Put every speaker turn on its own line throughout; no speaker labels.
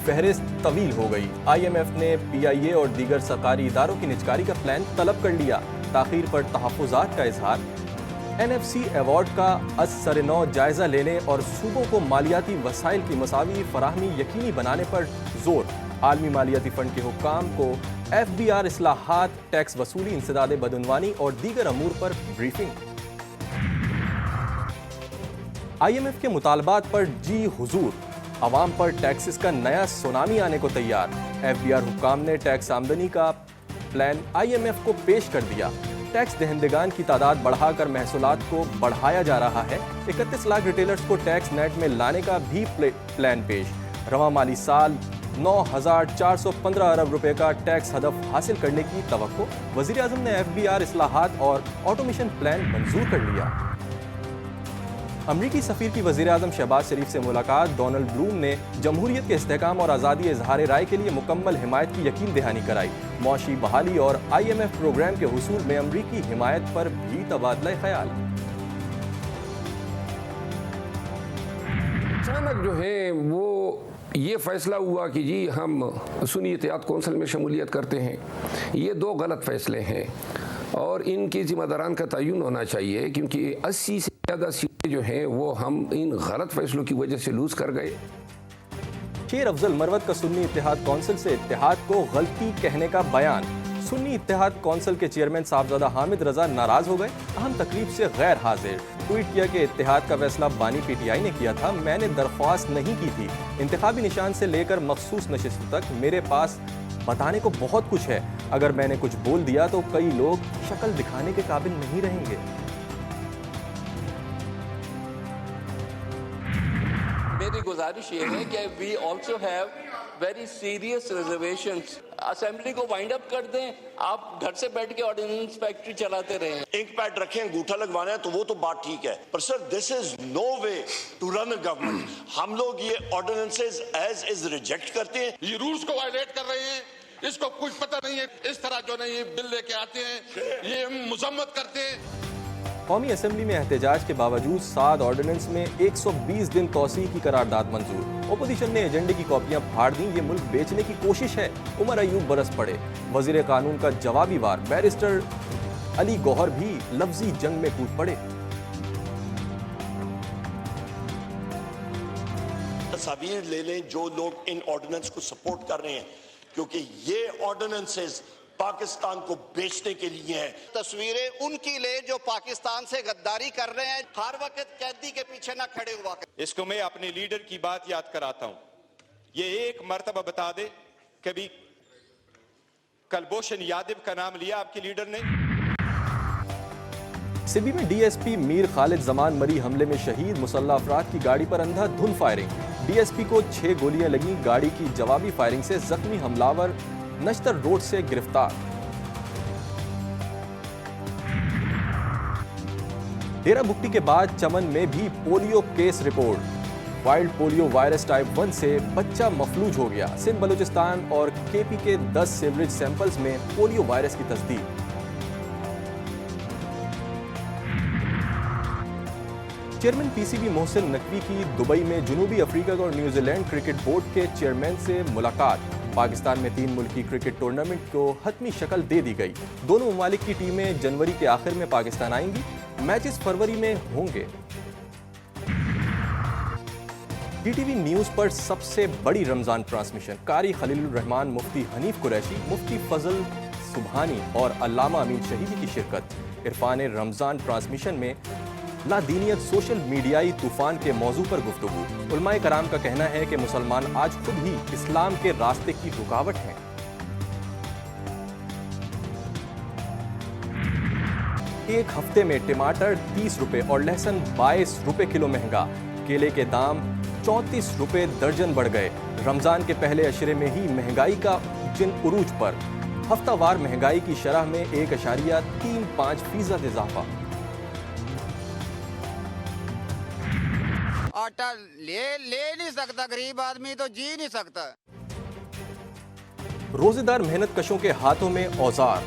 फहरिस्त तवील हो गई। IMF ने PIA और दीगर सरकारी इदारों की निजकारी का प्लान तलब कर लिया। ताखीर पर तहफ़्फ़ुज़ात का इजहार। NFC अवार्ड का असर-ए-नौ जायजा लेने और सूबों को मालियाती वसाइल की मसावी फराहमी यकीनी बनाने पर जोर। आलमी मालियाती फंड के हुक्काम को FBR इस्लाहात, टैक्स वसूली, इंसदाद बदउनवानी और दीगर अमूर पर ब्रीफिंग। IMF के मुतालबात पर जी हुजूर, अवाम पर टैक्सेस का नया सुनामी आने को तैयार। FBR हुक्काम ने टैक्स आमदनी का प्लान IMF को पेश कर दिया। टैक्स दहंदगान की तादाद बढ़ाकर महसूलात को बढ़ाया जा रहा है। 31 लाख रिटेलर्स को टैक्स नेट में लाने का भी प्लान पेश। रवां माली साल 9,415 अरब रुपए का टैक्स हदफ हासिल करने की तवक्को। वज़ीर आज़म ने FBR इस्लाहात और ऑटोमेशन प्लान मंजूर कर लिया। अमरीकी सफ़ीर की वज़ीर आज़म शहबाज शरीफ से मुलाकात। डोनाल्ड ब्लूम ने जमहूरियत के इस्तेहकाम और आज़ादी इजहार राय के लिए मुकम्मल हिमायत की यकीन दहानी कराई। मौशी बहाली और IMF प्रोग्राम के हुसूल में अमरीकी हिमायत पर भी तबादला ख्याल।
अचानक जो है वो ये फैसला हुआ कि जी हम सुन्नी इत्तेहाद कौंसिल में शमूलियत करते हैं। ये दो गलत फैसले हैं और इनके ज़िम्मेदारान का तयन होना चाहिए, क्योंकि 80 से ज़्यादा सीटें जो हैं वो हम इन गलत फैसलों की वजह से लूज़ कर गए।
शेर अफजल मरवत का सुन्नी इत्तेहाद कौंसिल से इत्तेहाद को गलती कहने का बयान। सुन्नी इत्तेहाद कौंसिल के चेयरमैन साहबजादा हामिद रजा नाराज हो गए। अहम तकरीब से गैर हाजिर। ट्वीट किया कि इत्तेहाद का फैसला बानी PTI ने किया था, मैंने दरख्वास्त नहीं की थी। इंतखाबी निशान से लेकर मखसूस नशिस्त तक मेरे पास बताने को बहुत कुछ है। अगर मैंने कुछ बोल दिया तो कई लोग शक्ल दिखाने के काबिल नहीं रहेंगे।
मेरी गुजारिश ये है कि we also have very serious reservations. Assembly को वाइंड अप कर दें, आप घर से बैठ के ऑर्डिनेंस फैक्ट्री चलाते रहें।
इंक पैड रखें, अंगूठा लगवाना है तो वो तो बात ठीक है, पर sir this is no way to run a government. हम लोग ये ऑर्डिनेंसेस एज इज रिजेक्ट करते हैं।
ये रूल्स को वायलेट कर रहे हैं, इसको कुछ पता नहीं है। इस तरह जो नहीं बिल लेके आते हैं, ये हम मजम्मत करते हैं।
कौमी असम्बली में एहतजाज के बावजूद 7 ऑर्डिनेंस में 120 दिन तौसीह की करारदाद मंजूर। ओपोजिशन ने एजेंडे की कॉपियां फाड़ दी। ये मुल्क बेचने की कोशिश है। उमर अयूब बरस पड़े। वजीर कानून का जवाबी वार। बैरिस्टर अली गौहर भी लफ्जी जंग में कूद पड़े।
तस्वीर ले लें जो लोग इन ऑर्डिनेंस को सपोर्ट कर रहे हैं, क्योंकि ये ऑर्डिनेंसेस पाकिस्तान को बेचने के लिए हैं।
तस्वीरें उनकी ले जो पाकिस्तान से गद्दारी कर रहे हैं। हर वक्त कैदी के पीछे ना खड़े हुआ कर।
इसको मैं अपने लीडर की बात याद कराता हूं। ये एक मर्तबा बता दे कभी कुलभूषण यादव का नाम लिया आपके लीडर ने?
सिबी में DSP मीर खालिद जमान मरी हमले में शहीद। मुसल्लह अफराद की गाड़ी पर अंधाधुंध फायरिंग। DSP को 6 गोलियां लगी। गाड़ी की जवाबी फायरिंग से जख्मी हमलावर नश्तर रोड से गिरफ्तार। डेरा बुक्टी के बाद चमन में भी polio case report. Wild polio virus type 1 से बच्चा मफलूज हो गया। सिंध बलूचिस्तान और KP के 10 सीवरेज सैंपल्स में पोलियो वायरस की तस्दीक। चेयरमैन PCB मोहसिन नकवी की दुबई में जनूबी अफ्रीका और न्यूजीलैंड क्रिकेट बोर्ड के चेयरमैन से मुलाकात। पाकिस्तान में 3 मुल्की क्रिकेट टूर्नामेंट को हतमी शक्ल दे दी गई। दोनों ममालिक की टीमें जनवरी के आखिर में पाकिस्तान आएंगी। मैचेस फरवरी में होंगे। DTV न्यूज पर सबसे बड़ी रमजान ट्रांसमिशन। कारी खलीलुर रहमान, मुफ्ती हनीफ कुरैशी, मुफ्ती फजल सुबहानी और अल्लामा अमीन शहीदी की शिरकत। इरफान रमजान ट्रांसमिशन में लादीनियत सोशल मीडियाई तूफान के मौजू पर गुफ्तगू। उलमाए कराम का कहना है कि मुसलमान आज खुद ही इस्लाम के रास्ते की रुकावट हैं। एक हफ्ते में टमाटर 30 रुपए और लहसुन 22 रुपए किलो महंगा। केले के दाम 34 रुपए दर्जन बढ़ गए। रमजान के पहले अशरे में ही महंगाई का जिन उरूज पर। हफ्तावार महंगाई की शरह में 1.35% इजाफा।
आटा ले नहीं सकता, गरीब आदमी तो जी नहीं सकता।
रोजेदार मेहनत कशों के हाथों में औजार।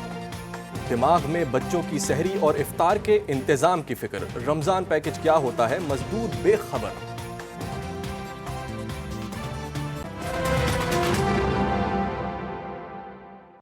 दिमाग में बच्चों की सहरी और इफ्तार के इंतजाम की फिक्र। रमजान पैकेज क्या होता है, मजदूर बेखबर।